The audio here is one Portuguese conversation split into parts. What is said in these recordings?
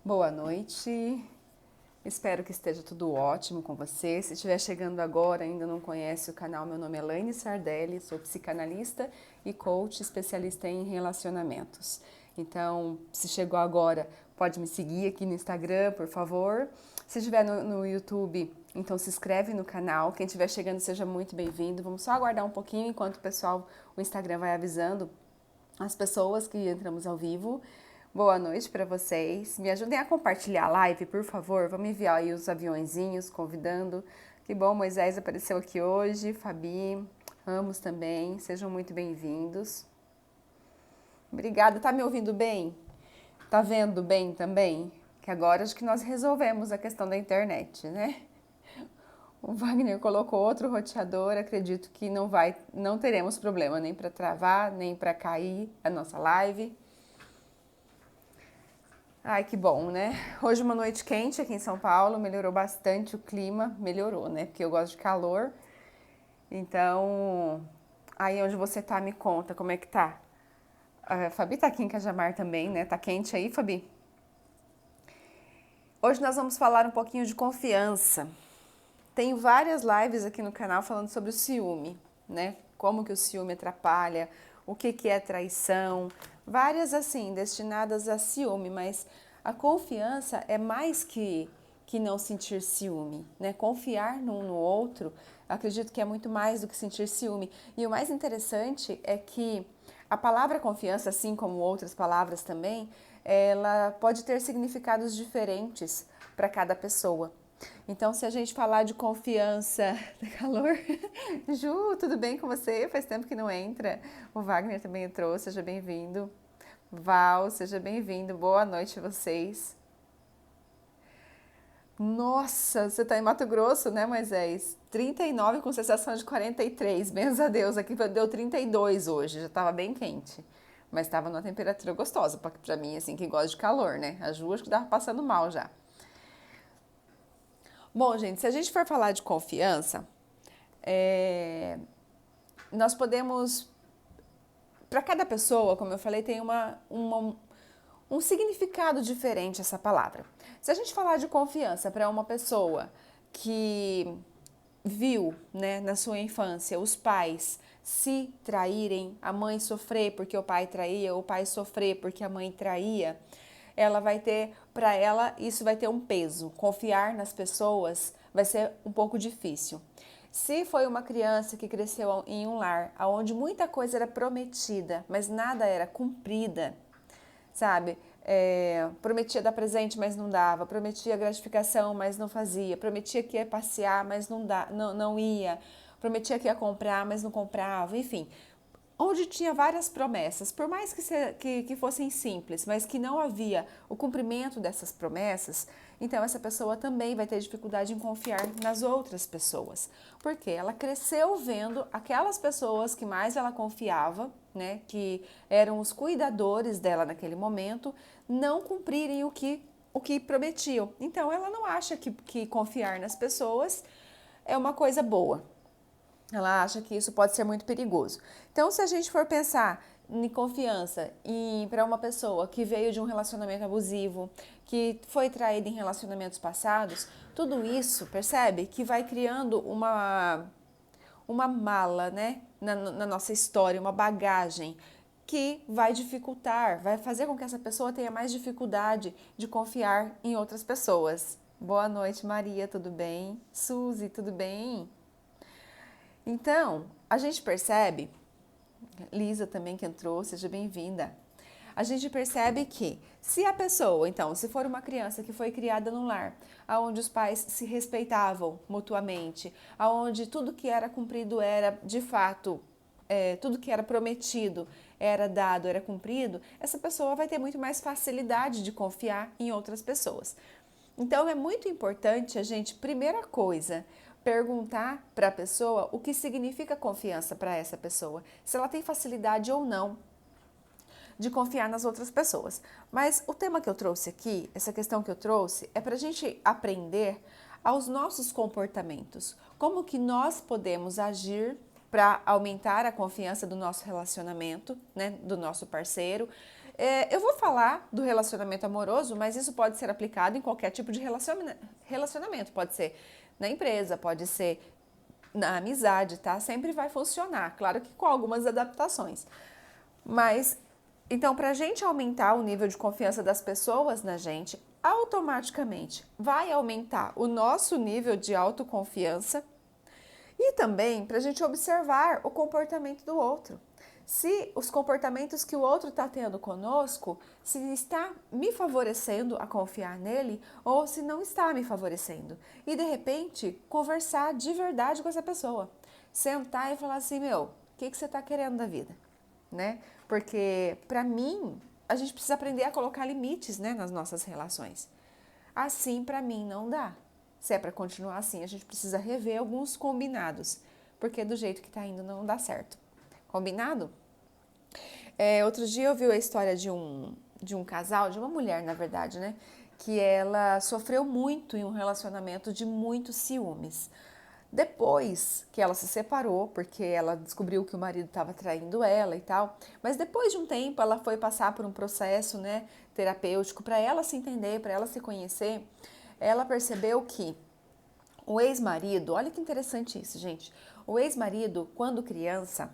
Boa noite, espero que esteja tudo ótimo com você. Se estiver chegando agora e ainda não conhece o canal, meu nome é Elaine Sardelli, sou psicanalista e coach especialista em relacionamentos. Então, se chegou agora, pode me seguir aqui no Instagram, por favor. Se estiver no YouTube, então se inscreve no canal. Quem estiver chegando, seja muito bem-vindo. Vamos só aguardar um pouquinho enquanto o Instagram vai avisando as pessoas que entramos ao vivo. Boa noite para vocês. Me ajudem a compartilhar a live, por favor. Vamos enviar aí os aviõezinhos, convidando. Que bom, Moisés apareceu aqui hoje, Fabi, Ramos também. Sejam muito bem-vindos. Obrigada. Tá me ouvindo bem? Tá vendo bem também? Que agora acho que nós resolvemos a questão da internet, né? O Wagner colocou outro roteador, acredito que não teremos problema nem para travar, nem para cair a nossa live. Ai, que bom, né? Hoje uma noite quente aqui em São Paulo, melhorou bastante o clima, melhorou, né? Porque eu gosto de calor. Então, aí onde você tá, me conta como é que tá. A Fabi tá aqui em Cajamar também, né? Tá quente aí, Fabi? Hoje nós vamos falar um pouquinho de confiança. Tenho várias lives aqui no canal falando sobre o ciúme, né? Como que o ciúme atrapalha, o que que é traição, várias assim, destinadas a ciúme, mas a confiança é mais que não sentir ciúme, né? Confiar num no outro, acredito que é muito mais do que sentir ciúme. E o mais interessante é que a palavra confiança, assim como outras palavras também, ela pode ter significados diferentes para cada pessoa. Então, se a gente falar de confiança, de calor, Ju, tudo bem com você? Faz tempo que não entra. O Wagner também entrou, seja bem-vindo. Val, seja bem-vindo. Boa noite a vocês. Nossa, você tá em Mato Grosso, né, Moisés? 39 com sensação de 43. Benza a Deus, aqui deu 32 hoje, já tava bem quente. Mas tava numa temperatura gostosa pra mim, assim, que gosta de calor, né? A Ju acho que tava passando mal já. Bom, gente, se a gente for falar de confiança, é, nós podemos, para cada pessoa, como eu falei, tem um significado diferente essa palavra. Se a gente falar de confiança para uma pessoa que viu, né, na sua infância os pais se traírem, a mãe sofrer porque o pai traía, o pai sofrer porque a mãe traía, ela vai ter, para ela, isso vai ter um peso. Confiar nas pessoas vai ser um pouco difícil. Se foi uma criança que cresceu em um lar onde muita coisa era prometida, mas nada era cumprida, sabe? Prometia dar presente, mas não dava. Prometia gratificação, mas não fazia. Prometia que ia passear, mas não ia. Prometia que ia comprar, mas não comprava. Enfim, onde tinha várias promessas, por mais que fossem simples, mas que não havia o cumprimento dessas promessas, então essa pessoa também vai ter dificuldade em confiar nas outras pessoas, porque ela cresceu vendo aquelas pessoas que mais ela confiava, né, que eram os cuidadores dela naquele momento, não cumprirem o que prometiam. Então ela não acha que confiar nas pessoas é uma coisa boa. Ela acha que isso pode ser muito perigoso. Então, se a gente for pensar em confiança e para uma pessoa que veio de um relacionamento abusivo, que foi traída em relacionamentos passados, tudo isso, percebe, que vai criando uma mala, né, na nossa história, uma bagagem que vai dificultar, vai fazer com que essa pessoa tenha mais dificuldade de confiar em outras pessoas. Boa noite, Maria, tudo bem? Suzy, tudo bem? Então, a gente percebe, Lisa também que entrou, seja bem-vinda. A gente percebe que se a pessoa, então, se for uma criança que foi criada num lar, onde os pais se respeitavam mutuamente, onde tudo que era cumprido era de fato, tudo que era prometido era dado, era cumprido, essa pessoa vai ter muito mais facilidade de confiar em outras pessoas. Então é muito importante a gente, primeira coisa, perguntar para a pessoa o que significa confiança para essa pessoa, se ela tem facilidade ou não de confiar nas outras pessoas. Mas o tema que eu trouxe aqui, essa questão que eu trouxe, é para a gente aprender aos nossos comportamentos, como que nós podemos agir para aumentar a confiança do nosso relacionamento, né, do nosso parceiro, Eu vou falar do relacionamento amoroso, mas isso pode ser aplicado em qualquer tipo de relacionamento. Pode ser na empresa, pode ser na amizade, tá? Sempre vai funcionar, claro que com algumas adaptações. Mas, então, para a gente aumentar o nível de confiança das pessoas na gente, automaticamente vai aumentar o nosso nível de autoconfiança e também para a gente observar o comportamento do outro. Se os comportamentos que o outro está tendo conosco, se está me favorecendo a confiar nele ou se não está me favorecendo. E de repente, conversar de verdade com essa pessoa. Sentar e falar assim, meu, o que você está querendo da vida? Né? Porque, para mim, a gente precisa aprender a colocar limites, né, nas nossas relações. Assim, para mim, não dá. Se é para continuar assim, a gente precisa rever alguns combinados, porque do jeito que está indo não dá certo. Combinado? Outro dia eu vi a história de um casal, de uma mulher, na verdade, né? Que ela sofreu muito em um relacionamento de muitos ciúmes. Depois que ela se separou, porque ela descobriu que o marido estava traindo ela e tal, mas depois de um tempo ela foi passar por um processo, né, terapêutico para ela se entender, para ela se conhecer. Ela percebeu que o ex-marido, olha que interessante isso, gente. O ex-marido, quando criança,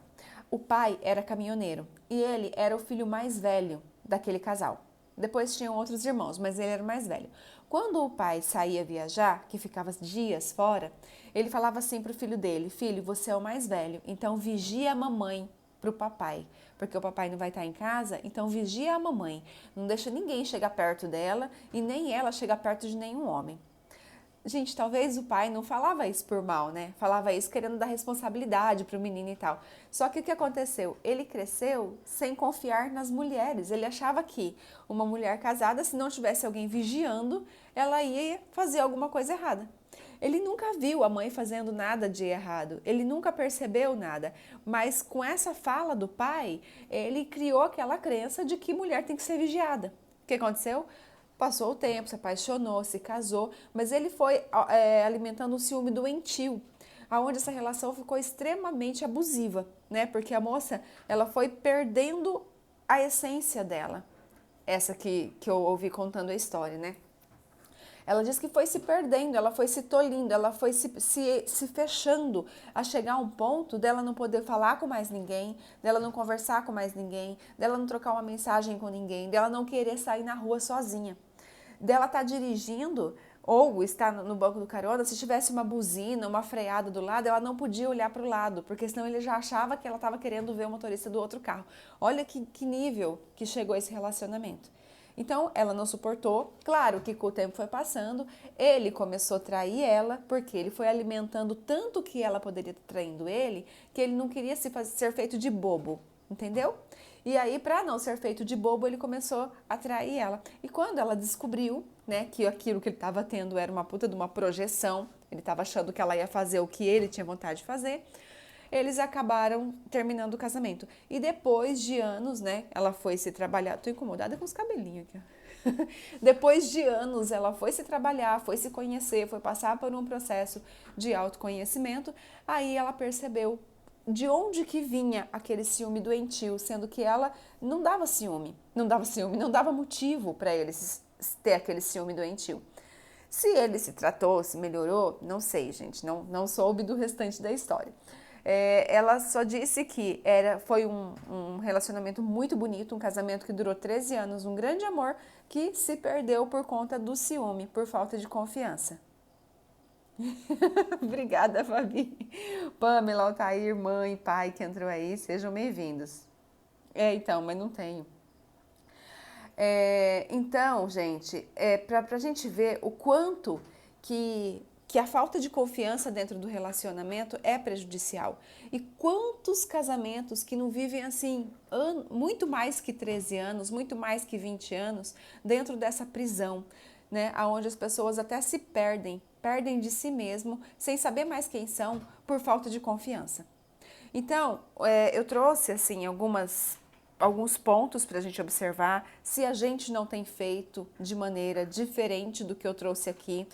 o pai era caminhoneiro e ele era o filho mais velho daquele casal. Depois tinham outros irmãos, mas ele era o mais velho. Quando o pai saía viajar, que ficava dias fora, ele falava assim para o filho dele: filho, você é o mais velho, então vigia a mamãe para o papai, porque o papai não vai estar em casa, então vigia a mamãe. Não deixa ninguém chegar perto dela e nem ela chegar perto de nenhum homem. Gente, talvez o pai não falava isso por mal, né? Falava isso querendo dar responsabilidade para o menino e tal. Só que o que aconteceu? Ele cresceu sem confiar nas mulheres. Ele achava que uma mulher casada, se não tivesse alguém vigiando, ela ia fazer alguma coisa errada. Ele nunca viu a mãe fazendo nada de errado, ele nunca percebeu nada, mas com essa fala do pai, ele criou aquela crença de que mulher tem que ser vigiada. O que aconteceu? Passou o tempo, se apaixonou, se casou, mas ele foi alimentando um ciúme doentio, aonde essa relação ficou extremamente abusiva, né? Porque a moça, ela foi perdendo a essência dela, essa que eu ouvi contando a história, né? Ela disse que foi se perdendo, ela foi se tolhindo, ela foi se fechando a chegar a um ponto dela não poder falar com mais ninguém, dela não conversar com mais ninguém, dela não trocar uma mensagem com ninguém, dela não querer sair na rua sozinha. Dela estar dirigindo ou estar no banco do carona, se tivesse uma buzina, uma freada do lado, ela não podia olhar para o lado, porque senão ele já achava que ela estava querendo ver o motorista do outro carro. Olha que nível que chegou esse relacionamento. Então, ela não suportou. Claro que com o tempo foi passando, ele começou a trair ela, porque ele foi alimentando tanto que ela poderia estar traindo ele, que ele não queria ser feito de bobo, entendeu? E aí, para não ser feito de bobo, ele começou a trair ela. E quando ela descobriu, né, que aquilo que ele estava tendo era uma puta de uma projeção, ele estava achando que ela ia fazer o que ele tinha vontade de fazer, eles acabaram terminando o casamento. E depois de anos, né, ela foi se trabalhar. Tô incomodada com os cabelinhos aqui, ó. Depois de anos, ela foi se trabalhar, foi se conhecer, foi passar por um processo de autoconhecimento. Aí ela percebeu de onde que vinha aquele ciúme doentio, sendo que ela não dava ciúme, não dava motivo para ele ter aquele ciúme doentio. Se ele se tratou, se melhorou, não sei, gente, não soube do restante da história. Ela só disse que foi um relacionamento muito bonito, um casamento que durou 13 anos, um grande amor que se perdeu por conta do ciúme, por falta de confiança. Obrigada, Fabi. Pamela, Altair, mãe, pai que entrou aí, sejam bem-vindos. Então, mas não tenho. Então, gente, para a gente ver o quanto que a falta de confiança dentro do relacionamento é prejudicial. E quantos casamentos que não vivem assim, muito mais que 13 anos, muito mais que 20 anos, dentro dessa prisão, né? Onde as pessoas até se perdem de si mesmo, sem saber mais quem são, por falta de confiança. Então, eu trouxe assim alguns pontos para a gente observar se a gente não tem feito de maneira diferente do que eu trouxe aqui.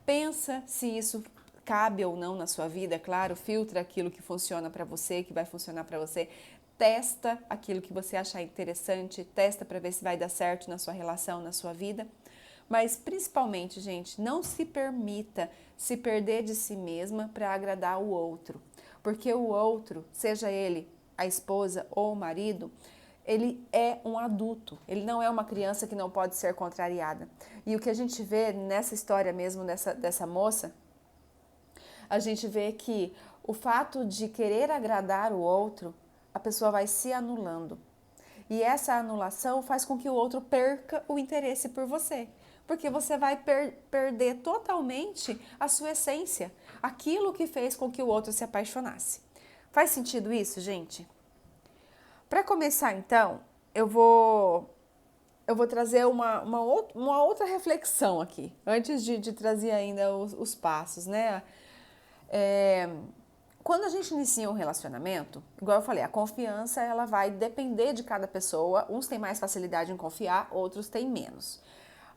Pensa se isso cabe ou não na sua vida, claro, filtra aquilo que funciona para você, que vai funcionar para você. testa aquilo que você achar interessante, testa para ver se vai dar certo na sua relação, na sua vida. Mas principalmente, gente, não se permita se perder de si mesma para agradar o outro. Porque o outro, seja ele a esposa ou o marido, ele é um adulto, ele não é uma criança que não pode ser contrariada. E o que a gente vê nessa história mesmo dessa moça, a gente vê que o fato de querer agradar o outro, a pessoa vai se anulando. E essa anulação faz com que o outro perca o interesse por você, porque você vai perder totalmente a sua essência, aquilo que fez com que o outro se apaixonasse. Faz sentido isso, gente? Para começar, então, eu vou trazer uma outra reflexão aqui, antes de trazer ainda os passos, né? Quando a gente inicia um relacionamento, igual eu falei, a confiança ela vai depender de cada pessoa. Uns têm mais facilidade em confiar, outros têm menos.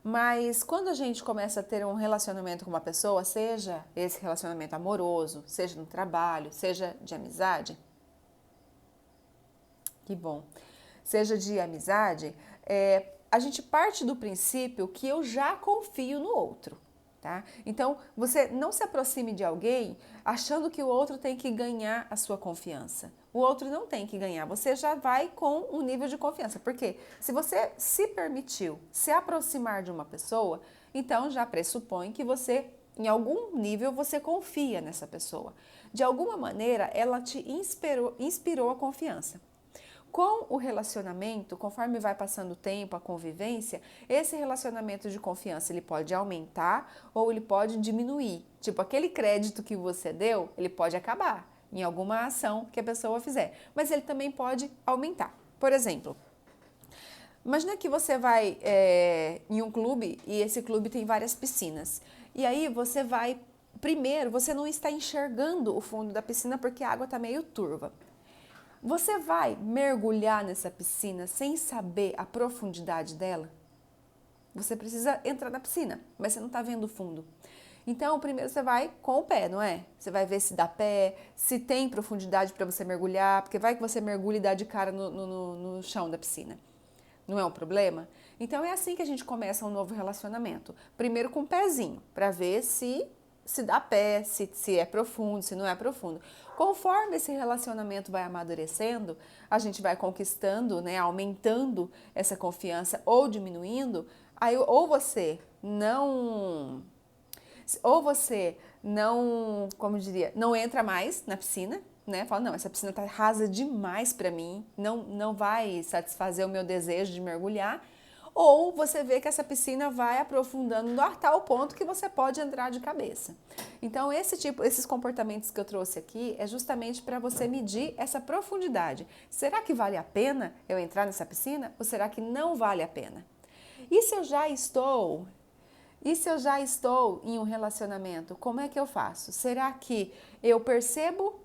Mas quando a gente começa a ter um relacionamento com uma pessoa, seja esse relacionamento amoroso, seja no trabalho, seja de amizade, que bom, seja de amizade, a gente parte do princípio que eu já confio no outro. Tá? Então, você não se aproxime de alguém achando que o outro tem que ganhar a sua confiança. O outro não tem que ganhar, você já vai com um nível de confiança. Porque se você se permitiu se aproximar de uma pessoa, então já pressupõe que você, em algum nível, você confia nessa pessoa. De alguma maneira, ela te inspirou a confiança. Com o relacionamento, conforme vai passando o tempo, a convivência, esse relacionamento de confiança ele pode aumentar ou ele pode diminuir. Tipo, aquele crédito que você deu, ele pode acabar em alguma ação que a pessoa fizer, mas ele também pode aumentar. Por exemplo, imagina que você vai em um clube e esse clube tem várias piscinas. E aí você vai, primeiro, você não está enxergando o fundo da piscina porque a água está meio turva. Você vai mergulhar nessa piscina sem saber a profundidade dela? Você precisa entrar na piscina, mas você não está vendo o fundo. Então, primeiro você vai com o pé, não é? Você vai ver se dá pé, se tem profundidade para você mergulhar, porque vai que você mergulha e dá de cara no chão da piscina. Não é um problema? Então, é assim que a gente começa um novo relacionamento. Primeiro com o pezinho, para ver se dá pé, se é profundo, se não é profundo. Conforme esse relacionamento vai amadurecendo, a gente vai conquistando, né, aumentando essa confiança ou diminuindo, aí ou você não, como diria, não entra mais na piscina, né? Fala, não, essa piscina tá rasa demais para mim, não vai satisfazer o meu desejo de mergulhar. Ou você vê que essa piscina vai aprofundando a tal ponto que você pode entrar de cabeça. Então, esses comportamentos que eu trouxe aqui é justamente para você medir essa profundidade. Será que vale a pena eu entrar nessa piscina ou será que não vale a pena? E se eu já estou em um relacionamento, como é que eu faço? Será que eu percebo?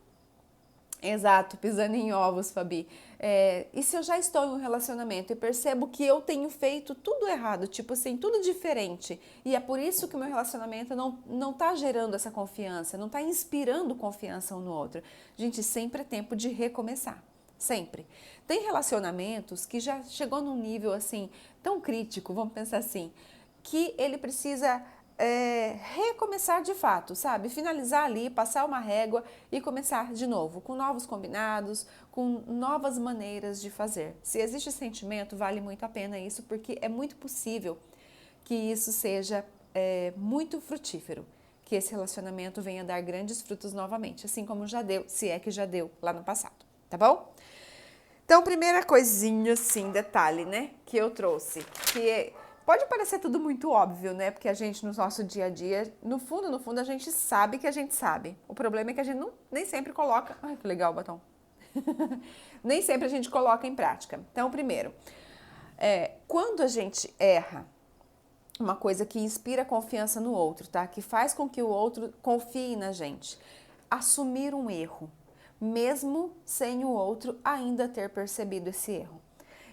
Exato, pisando em ovos, Fabi. E se eu já estou em um relacionamento e percebo que eu tenho feito tudo errado, tipo assim, tudo diferente, e é por isso que o meu relacionamento não está gerando essa confiança, não está inspirando confiança um no outro. Gente, sempre é tempo de recomeçar. Sempre. Tem relacionamentos que já chegou num nível assim, tão crítico, vamos pensar assim, que ele precisa recomeçar de fato, sabe? Finalizar ali, passar uma régua e começar de novo, com novos combinados, com novas maneiras de fazer. Se existe sentimento, vale muito a pena isso, porque é muito possível que isso seja muito frutífero, que esse relacionamento venha dar grandes frutos novamente, assim como já deu, se é que já deu lá no passado, tá bom? Então, primeira coisinha, assim, detalhe, né, que eu trouxe, que pode parecer tudo muito óbvio, né? Porque a gente, no nosso dia a dia, no fundo, a gente sabe que a gente sabe. O problema é que a gente nem sempre coloca... Ai, que legal o batom. Nem sempre a gente coloca em prática. Então, primeiro, quando a gente erra, uma coisa que inspira confiança no outro, tá? Que faz com que o outro confie na gente. Assumir um erro, mesmo sem o outro ainda ter percebido esse erro.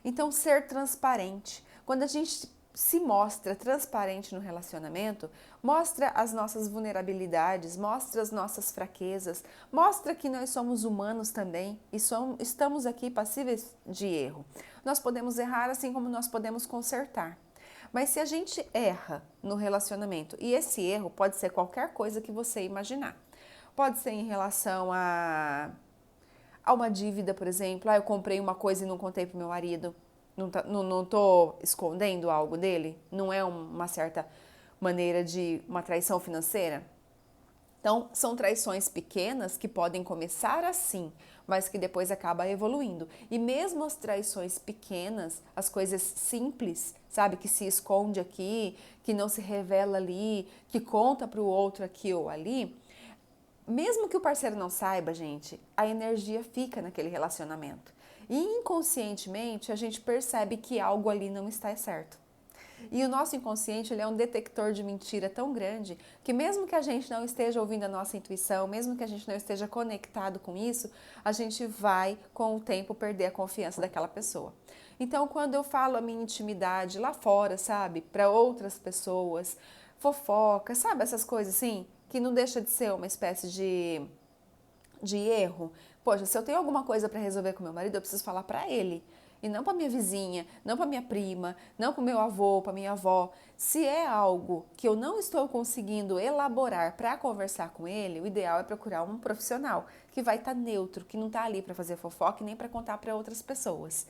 Então, ser transparente. Quando a gente se mostra transparente no relacionamento, mostra as nossas vulnerabilidades, mostra as nossas fraquezas, mostra que nós somos humanos também e estamos aqui passíveis de erro. Nós podemos errar assim como nós podemos consertar. Mas se a gente erra no relacionamento, e esse erro pode ser qualquer coisa que você imaginar, pode ser em relação a uma dívida, por exemplo, eu comprei uma coisa e não contei para o meu marido, não tô escondendo algo dele, não é uma certa maneira de uma traição financeira. Então, são traições pequenas que podem começar assim, mas que depois acaba evoluindo. E mesmo as traições pequenas, as coisas simples, sabe, que se esconde aqui, que não se revela ali, que conta para o outro aqui ou ali, mesmo que o parceiro não saiba, gente, a energia fica naquele relacionamento. E inconscientemente a gente percebe que algo ali não está certo. E o nosso inconsciente, ele é um detector de mentira tão grande que mesmo que a gente não esteja ouvindo a nossa intuição, mesmo que a gente não esteja conectado com isso, a gente vai com o tempo perder a confiança daquela pessoa. Então, quando eu falo a minha intimidade lá fora, sabe, para outras pessoas, fofoca, sabe, essas coisas assim, que não deixa de ser uma espécie de erro. Poxa, se eu tenho alguma coisa para resolver com meu marido, eu preciso falar para ele. E não para minha vizinha, não para minha prima, não para o meu avô, para minha avó. Se é algo que eu não estou conseguindo elaborar para conversar com ele, o ideal é procurar um profissional que vai estar neutro, que não está ali para fazer fofoca e nem para contar para outras pessoas.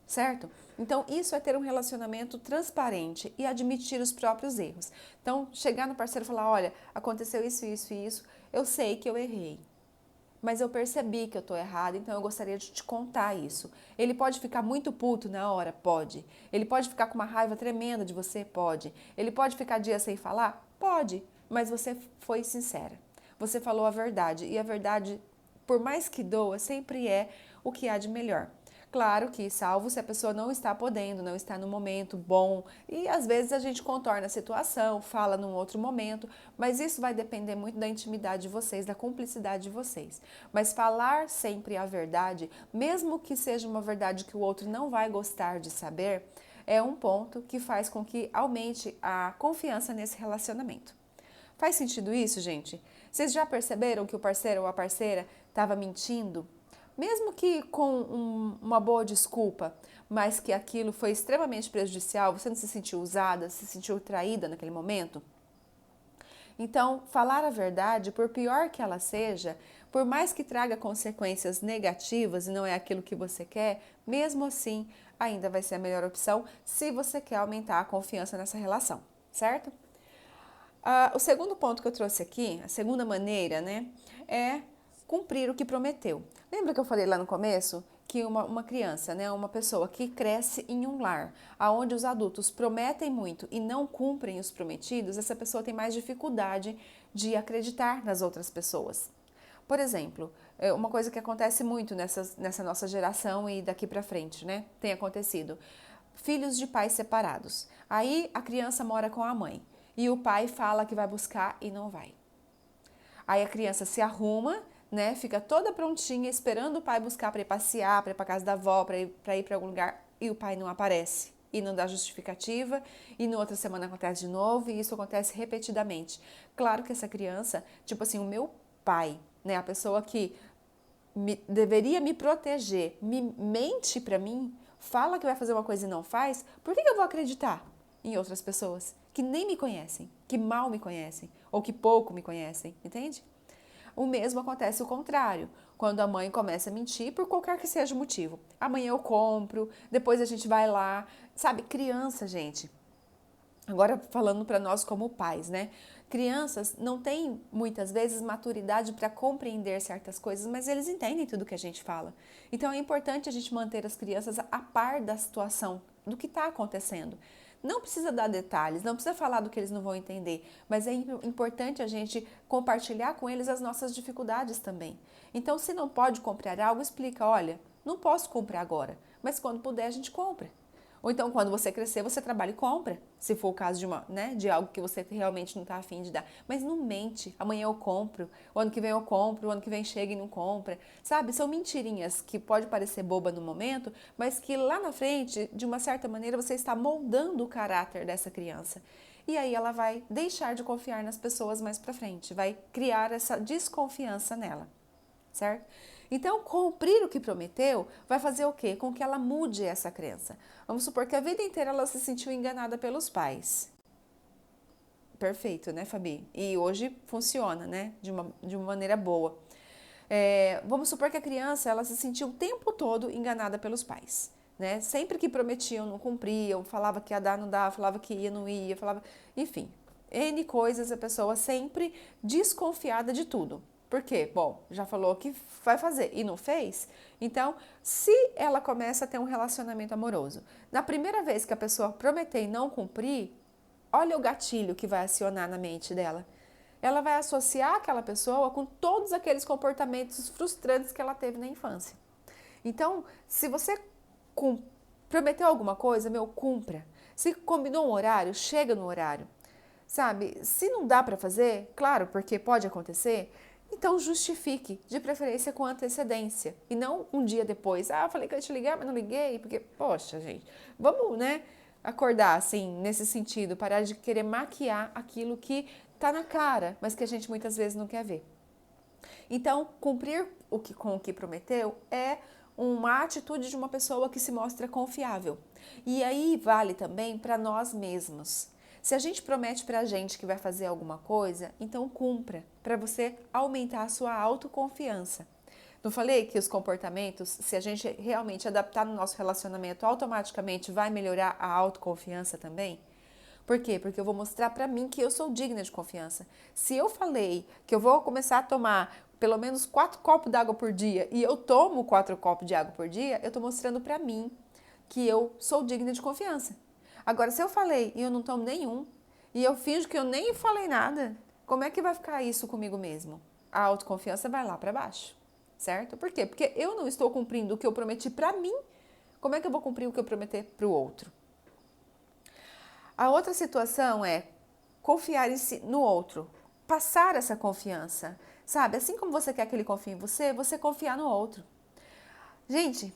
Certo? Então, isso é ter um relacionamento transparente e admitir os próprios erros. Então, chegar no parceiro e falar: olha, aconteceu isso, isso e isso, eu sei que eu errei, mas eu percebi que eu tô errada, então eu gostaria de te contar isso. Ele pode ficar muito puto na hora? Pode. Ele pode ficar com uma raiva tremenda de você? Pode. Ele pode ficar dias sem falar? Pode. Mas você foi sincera. Você falou a verdade. E a verdade, por mais que doa, sempre é o que há de melhor. Claro que, salvo se a pessoa não está podendo, não está no momento bom, e às vezes a gente contorna a situação, fala num outro momento, mas isso vai depender muito da intimidade de vocês, da cumplicidade de vocês. Mas falar sempre a verdade, mesmo que seja uma verdade que o outro não vai gostar de saber, é um ponto que faz com que aumente a confiança nesse relacionamento. Faz sentido isso, gente? Vocês já perceberam que o parceiro ou a parceira estava mentindo? Mesmo que com uma boa desculpa, mas que aquilo foi extremamente prejudicial, você não se sentiu usada, se sentiu traída naquele momento? Então, falar a verdade, por pior que ela seja, por mais que traga consequências negativas e não é aquilo que você quer, mesmo assim, ainda vai ser a melhor opção se você quer aumentar a confiança nessa relação, certo? O segundo ponto que eu trouxe aqui, a segunda maneira, né, é cumprir o que prometeu. Lembra que eu falei lá no começo que uma criança, né, uma pessoa que cresce em um lar onde os adultos prometem muito e não cumprem os prometidos, essa pessoa tem mais dificuldade de acreditar nas outras pessoas. Por exemplo, uma coisa que acontece muito nessa nossa geração e daqui para frente, né, tem acontecido. Filhos de pais separados. Aí a criança mora com a mãe e o pai fala que vai buscar e não vai. Aí a criança se arruma, né, fica toda prontinha esperando o pai buscar para ir passear, para ir para casa da avó, para ir para algum lugar e o pai não aparece e não dá justificativa e na outra semana acontece de novo e isso acontece repetidamente. Claro que essa criança, tipo assim, o meu pai, né, a pessoa que deveria me proteger, mente para mim, fala que vai fazer uma coisa e não faz, por que eu vou acreditar em outras pessoas que nem me conhecem, que mal me conhecem ou que pouco me conhecem, entende? O mesmo acontece o contrário, quando a mãe começa a mentir por qualquer que seja o motivo. Amanhã eu compro, depois a gente vai lá, sabe? Criança, gente. Agora falando para nós como pais, né? Crianças não têm muitas vezes maturidade para compreender certas coisas, mas eles entendem tudo que a gente fala. Então é importante a gente manter as crianças a par da situação, do que está acontecendo. Não precisa dar detalhes, não precisa falar do que eles não vão entender, mas é importante a gente compartilhar com eles as nossas dificuldades também. Então, se não pode comprar algo, explica, olha, não posso comprar agora, mas quando puder a gente compra. Ou então, quando você crescer, você trabalha e compra. Se for o caso de de algo que você realmente não está afim de dar. Mas não mente. Amanhã eu compro. O ano que vem eu compro. O ano que vem chega e não compra. Sabe? São mentirinhas que pode parecer boba no momento, mas que lá na frente, de uma certa maneira, você está moldando o caráter dessa criança. E aí ela vai deixar de confiar nas pessoas mais pra frente. Vai criar essa desconfiança nela. Certo? Então, cumprir o que prometeu vai fazer o quê? Com que ela mude essa crença. Vamos supor que a vida inteira ela se sentiu enganada pelos pais. Perfeito, né, Fabi? E hoje funciona, né? De uma maneira boa. Vamos supor que a criança ela se sentiu o tempo todo enganada pelos pais. Né? Sempre que prometiam, não cumpriam, falava que ia dar, não dava, falava que ia, não ia, falava... Enfim, N coisas, a pessoa sempre desconfiada de tudo. Por quê? Bom, já falou que vai fazer e não fez. Então, se ela começa a ter um relacionamento amoroso, na primeira vez que a pessoa prometer e não cumprir, olha o gatilho que vai acionar na mente dela. Ela vai associar aquela pessoa com todos aqueles comportamentos frustrantes que ela teve na infância. Então, se você prometeu alguma coisa, cumpra. Se combinou um horário, chega no horário. Sabe? Se não dá para fazer, claro, porque pode acontecer, então justifique, de preferência com antecedência. E não um dia depois. Ah, eu falei que eu ia te ligar, mas não liguei, porque, poxa, gente, vamos, né, acordar, assim, nesse sentido, parar de querer maquiar aquilo que tá na cara, mas que a gente muitas vezes não quer ver. Então, cumprir com o que prometeu é uma atitude de uma pessoa que se mostra confiável. E aí vale também para nós mesmos. Se a gente promete para a gente que vai fazer alguma coisa, então cumpra, para você aumentar a sua autoconfiança. Não falei que os comportamentos, se a gente realmente adaptar no nosso relacionamento, automaticamente vai melhorar a autoconfiança também? Por quê? Porque eu vou mostrar para mim que eu sou digna de confiança. Se eu falei que eu vou começar a tomar pelo menos 4 copos d'água por dia e eu tomo 4 copos de água por dia, eu estou mostrando para mim que eu sou digna de confiança. Agora, se eu falei e eu não tomo nenhum, e eu finjo que eu nem falei nada, como é que vai ficar isso comigo mesmo? A autoconfiança vai lá para baixo, certo? Por quê? Porque eu não estou cumprindo o que eu prometi para mim, como é que eu vou cumprir o que eu prometi para o outro? A outra situação é confiar no outro, passar essa confiança, sabe? Assim como você quer que ele confie em você, você confiar no outro. Gente,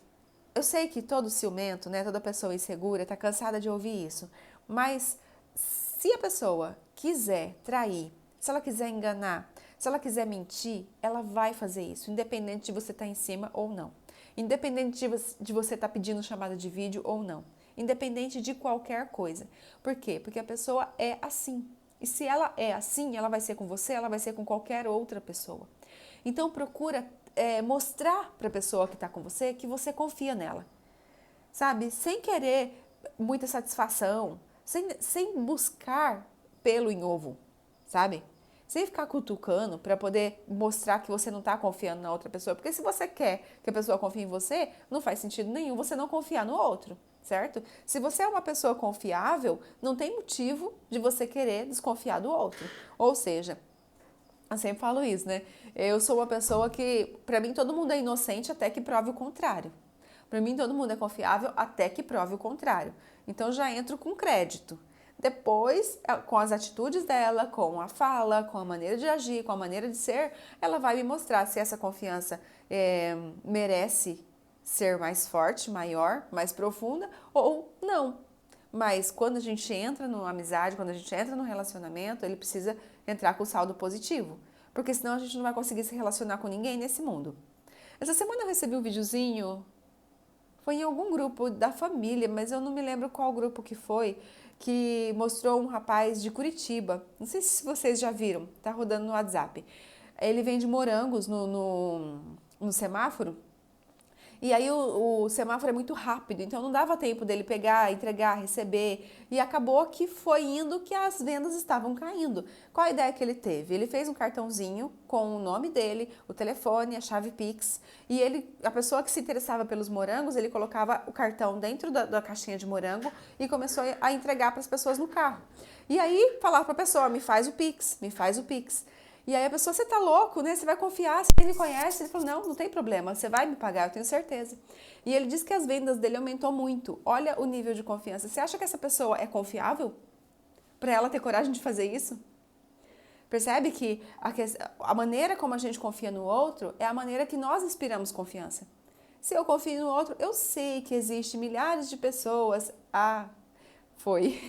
eu sei que todo ciumento, né, toda pessoa insegura está cansada de ouvir isso, mas se a pessoa quiser trair, se ela quiser enganar, se ela quiser mentir, ela vai fazer isso, independente de você estar em cima ou não. Independente de você estar pedindo chamada de vídeo ou não. Independente de qualquer coisa. Por quê? Porque a pessoa é assim. E se ela é assim, ela vai ser com você, ela vai ser com qualquer outra pessoa. Então procura mostrar para a pessoa que está com você que você confia nela. Sabe? Sem querer muita satisfação, sem buscar pelo em ovo, sabe? Sem ficar cutucando para poder mostrar que você não está confiando na outra pessoa. Porque se você quer que a pessoa confie em você, não faz sentido nenhum você não confiar no outro, certo? Se você é uma pessoa confiável, não tem motivo de você querer desconfiar do outro. Ou seja, eu sempre falo isso, né? Eu sou uma pessoa que, para mim, todo mundo é inocente até que prove o contrário. Para mim, todo mundo é confiável até que prove o contrário. Então, já entro com crédito. Depois, com as atitudes dela, com a fala, com a maneira de agir, com a maneira de ser, ela vai me mostrar se essa confiança merece ser mais forte, maior, mais profunda ou não. Mas quando a gente entra numa amizade, quando a gente entra num relacionamento, ele precisa entrar com saldo positivo. Porque senão a gente não vai conseguir se relacionar com ninguém nesse mundo. Essa semana eu recebi um videozinho, foi em algum grupo da família, mas eu não me lembro qual grupo que mostrou um rapaz de Curitiba. Não sei se vocês já viram, tá rodando no WhatsApp. Ele vende morangos no semáforo. E aí o semáforo é muito rápido, então não dava tempo dele pegar, entregar, receber. E acabou que foi indo que as vendas estavam caindo. Qual a ideia que ele teve? Ele fez um cartãozinho com o nome dele, o telefone, a chave Pix. E a pessoa que se interessava pelos morangos, ele colocava o cartão dentro da caixinha de morango e começou a entregar para as pessoas no carro. E aí falava para a pessoa, me faz o Pix, me faz o Pix. E aí a pessoa, você tá louco, né? Você vai confiar, se ele conhece, ele falou, não tem problema, você vai me pagar, eu tenho certeza. E ele disse que as vendas dele aumentou muito. Olha o nível de confiança. Você acha que essa pessoa é confiável para ela ter coragem de fazer isso? Percebe que a maneira como a gente confia no outro é a maneira que nós inspiramos confiança. Se eu confio no outro, eu sei que existe milhares de pessoas. Foi.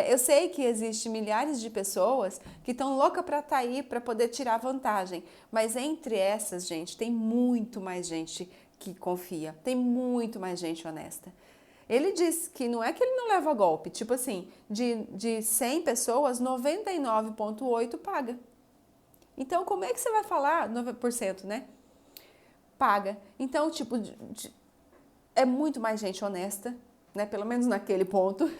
Eu sei que existe milhares de pessoas que estão loucas para estar aí para poder tirar vantagem. Mas entre essas, gente, tem muito mais gente que confia. Tem muito mais gente honesta. Ele diz que não é que ele não leva golpe. Tipo assim, de 100 pessoas, 99,8 paga. Então, como é que você vai falar 9%, né? Paga. Então, tipo, é muito mais gente honesta, né? Pelo menos naquele ponto.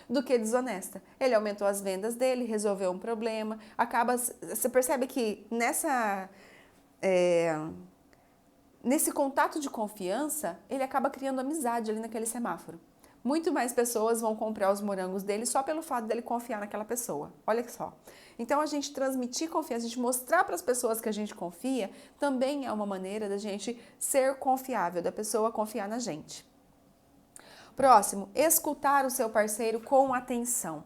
Do que desonesta. Ele aumentou as vendas dele, resolveu um problema, você percebe que nesse contato de confiança, ele acaba criando amizade ali naquele semáforo. Muito mais pessoas vão comprar os morangos dele só pelo fato dele confiar naquela pessoa. Olha só. Então, a gente transmitir confiança, a gente mostrar para as pessoas que a gente confia, também é uma maneira da gente ser confiável, da pessoa confiar na gente. Próximo, escutar o seu parceiro com atenção.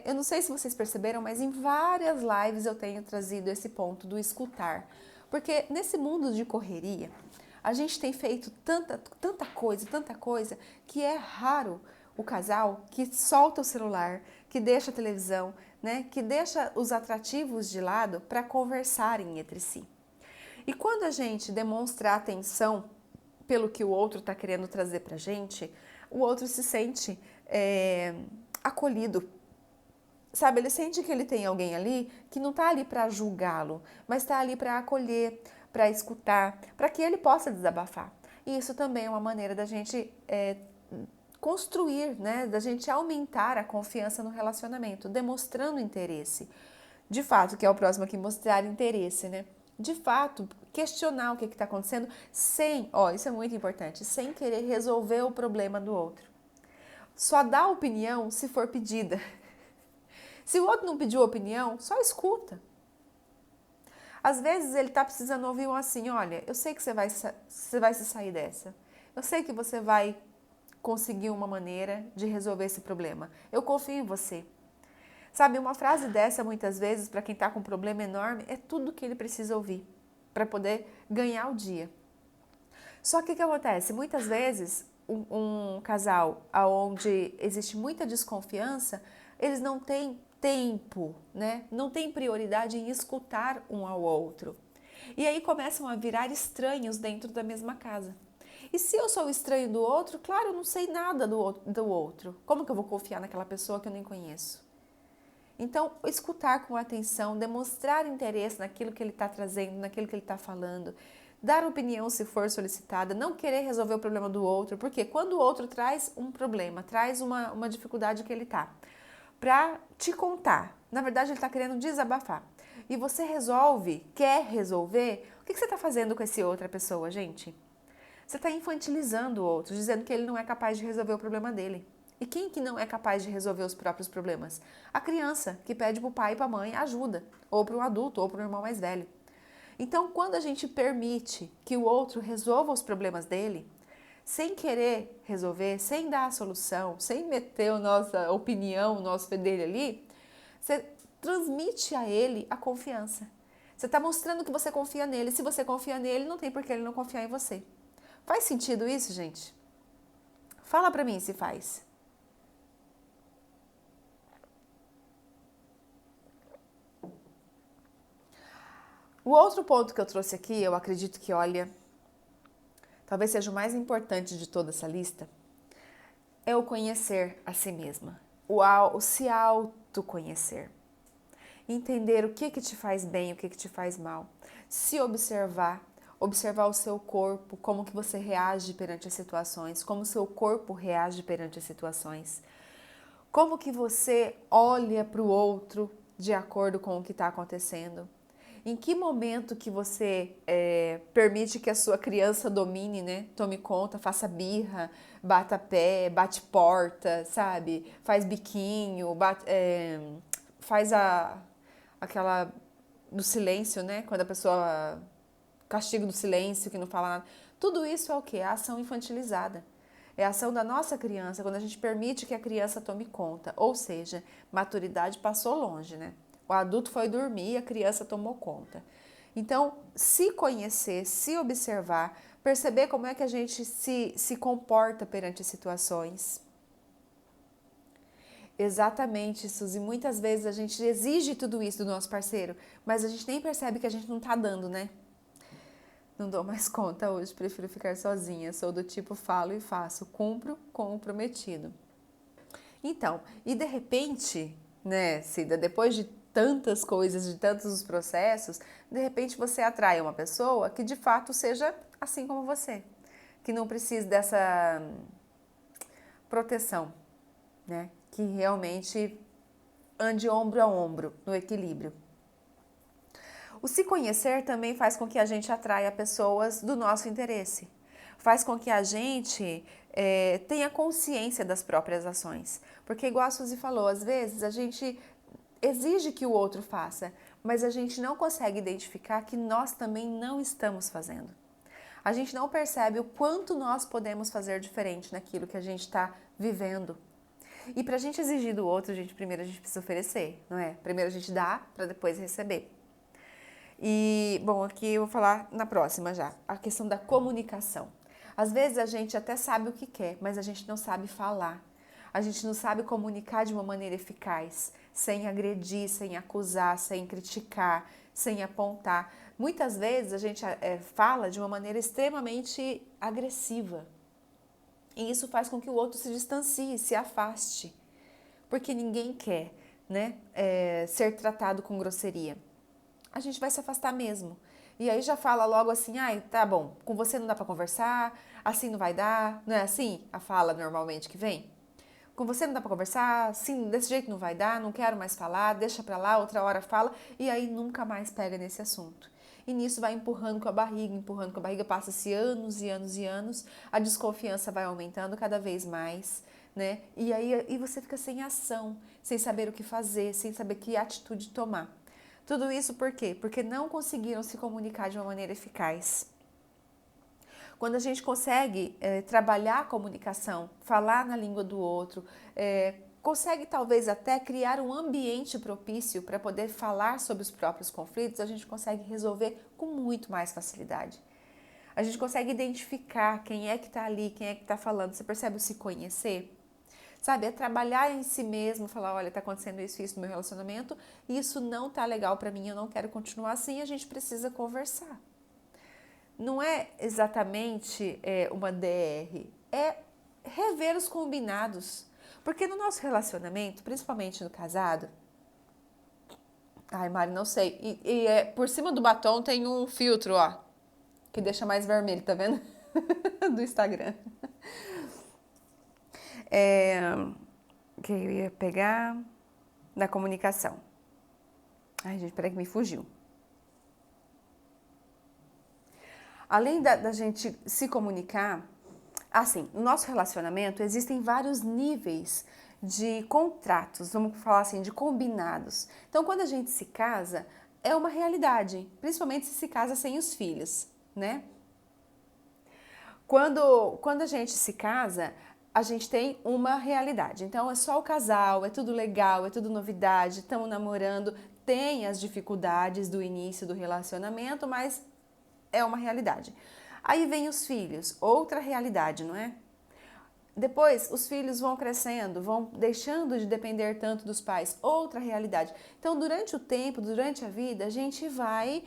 Eu não sei se vocês perceberam, mas em várias lives eu tenho trazido esse ponto do escutar. Porque nesse mundo de correria, a gente tem feito tanta coisa, que é raro o casal que solta o celular, que deixa a televisão, né, que deixa os atrativos de lado para conversarem entre si. E quando a gente demonstra atenção pelo que o outro está querendo trazer para a gente, o outro se sente acolhido. Sabe, ele sente que ele tem alguém ali que não está ali para julgá-lo, mas está ali para acolher, para escutar, para que ele possa desabafar. E isso também é uma maneira da gente construir, né, da gente aumentar a confiança no relacionamento, demonstrando interesse. De fato, que é o próximo aqui, mostrar interesse, né? De fato, questionar o que está acontecendo isso é muito importante, sem querer resolver o problema do outro. Só dá opinião se for pedida. Se o outro não pediu opinião, só escuta. Às vezes ele está precisando ouvir um assim, olha, eu sei que você vai se sair dessa. Eu sei que você vai conseguir uma maneira de resolver esse problema. Eu confio em você. Sabe, uma frase dessa, muitas vezes, para quem está com um problema enorme, é tudo que ele precisa ouvir para poder ganhar o dia. Só que o que acontece? Muitas vezes, um casal onde existe muita desconfiança, eles não têm tempo, né? Não têm prioridade em escutar um ao outro. E aí começam a virar estranhos dentro da mesma casa. E se eu sou estranho do outro, claro, eu não sei nada do outro. Como que eu vou confiar naquela pessoa que eu nem conheço? Então, escutar com atenção, demonstrar interesse naquilo que ele está trazendo, naquilo que ele está falando, dar opinião se for solicitada, não querer resolver o problema do outro, porque quando o outro traz um problema, traz uma dificuldade que ele está, para te contar, na verdade ele está querendo desabafar, e você quer resolver, o que você está fazendo com essa outra pessoa, gente? Você está infantilizando o outro, dizendo que ele não é capaz de resolver o problema dele. E quem que não é capaz de resolver os próprios problemas? A criança, que pede para o pai e para a mãe ajuda, ou para um adulto, ou para um irmão mais velho. Então, quando a gente permite que o outro resolva os problemas dele, sem querer resolver, sem dar a solução, sem meter a nossa opinião, o nosso fedelho ali, você transmite a ele a confiança. Você está mostrando que você confia nele. Se você confia nele, não tem por que ele não confiar em você. Faz sentido isso, gente? Fala para mim se faz. O outro ponto que eu trouxe aqui, eu acredito que, olha, talvez seja o mais importante de toda essa lista, é o conhecer a si mesma, o se autoconhecer. Entender o que te faz bem, o que te faz mal. Se observar o seu corpo, como que você reage perante as situações, como o seu corpo reage perante as situações. Como que você olha para o outro de acordo com o que está acontecendo. Em que momento que você permite que a sua criança domine, né? Tome conta, faça birra, bata pé, bate porta, sabe? Faz biquinho, faz aquela do silêncio, né? Quando a pessoa castigo do silêncio, que não fala nada. Tudo isso é o quê? É a ação infantilizada. É a ação da nossa criança, quando a gente permite que a criança tome conta. Ou seja, maturidade passou longe, né? O adulto foi dormir e a criança tomou conta. Então, se conhecer, se observar, perceber como é que a gente se comporta perante situações. Exatamente, Suzy. Muitas vezes a gente exige tudo isso do nosso parceiro, mas a gente nem percebe que a gente não tá dando, né? Não dou mais conta hoje, prefiro ficar sozinha. Sou do tipo falo e faço, cumpro com o prometido. Então, e de repente, né, Cida, depois de tantas coisas, de tantos os processos, de repente você atrai uma pessoa que de fato seja assim como você, que não precise dessa proteção, né, que realmente ande ombro a ombro no equilíbrio. O se conhecer também faz com que a gente atraia pessoas do nosso interesse. Faz com que a gente tenha consciência das próprias ações. Porque, igual a Suzy falou, às vezes a gente exige que o outro faça, mas a gente não consegue identificar que nós também não estamos fazendo. A gente não percebe o quanto nós podemos fazer diferente naquilo que a gente está vivendo. E para a gente exigir do outro, primeiro a gente precisa oferecer, não é? Primeiro a gente dá para depois receber. E, bom, aqui eu vou falar na próxima já, a questão da comunicação. Às vezes a gente até sabe o que quer, mas a gente não sabe falar. A gente não sabe comunicar de uma maneira eficaz, sem agredir, sem acusar, sem criticar, sem apontar. Muitas vezes a gente fala de uma maneira extremamente agressiva. E isso faz com que o outro se distancie, se afaste. Porque ninguém quer, né, ser tratado com grosseria. A gente vai se afastar mesmo. E aí já fala logo assim, ai, tá bom, com você não dá pra conversar, assim não vai dar, não é assim a fala normalmente que vem? Com você não dá pra conversar, assim, desse jeito não vai dar, não quero mais falar, deixa pra lá, outra hora fala, e aí nunca mais pega nesse assunto. E nisso vai empurrando com a barriga, passa-se anos e anos e anos, a desconfiança vai aumentando cada vez mais, né? E aí você fica sem ação, sem saber o que fazer, sem saber que atitude tomar. Tudo isso por quê? Porque não conseguiram se comunicar de uma maneira eficaz. Quando a gente consegue trabalhar a comunicação, falar na língua do outro, consegue talvez até criar um ambiente propício para poder falar sobre os próprios conflitos, a gente consegue resolver com muito mais facilidade. A gente consegue identificar quem é que está ali, quem é que está falando. Você percebe o se conhecer? Sabe, é trabalhar em si mesmo, falar, olha, tá acontecendo isso no meu relacionamento, e isso não tá legal pra mim, eu não quero continuar assim, a gente precisa conversar. Não é exatamente uma DR, é rever os combinados. Porque no nosso relacionamento, principalmente no casado, ai, Mari, não sei, por cima do batom tem um filtro, ó, que deixa mais vermelho, tá vendo? Do Instagram. Que eu ia pegar na comunicação. Ai, gente, peraí que me fugiu. Além da gente se comunicar, assim, no nosso relacionamento existem vários níveis de contratos, vamos falar assim, de combinados. Então, quando a gente se casa, é uma realidade, principalmente se casa sem os filhos, né? Quando a gente se casa, a gente tem uma realidade. Então é só o casal, é tudo legal, é tudo novidade, estamos namorando, tem as dificuldades do início do relacionamento, mas é uma realidade. Aí vem os filhos, outra realidade, não é? Depois, os filhos vão crescendo, vão deixando de depender tanto dos pais, outra realidade. Então, durante o tempo, durante a vida, a gente vai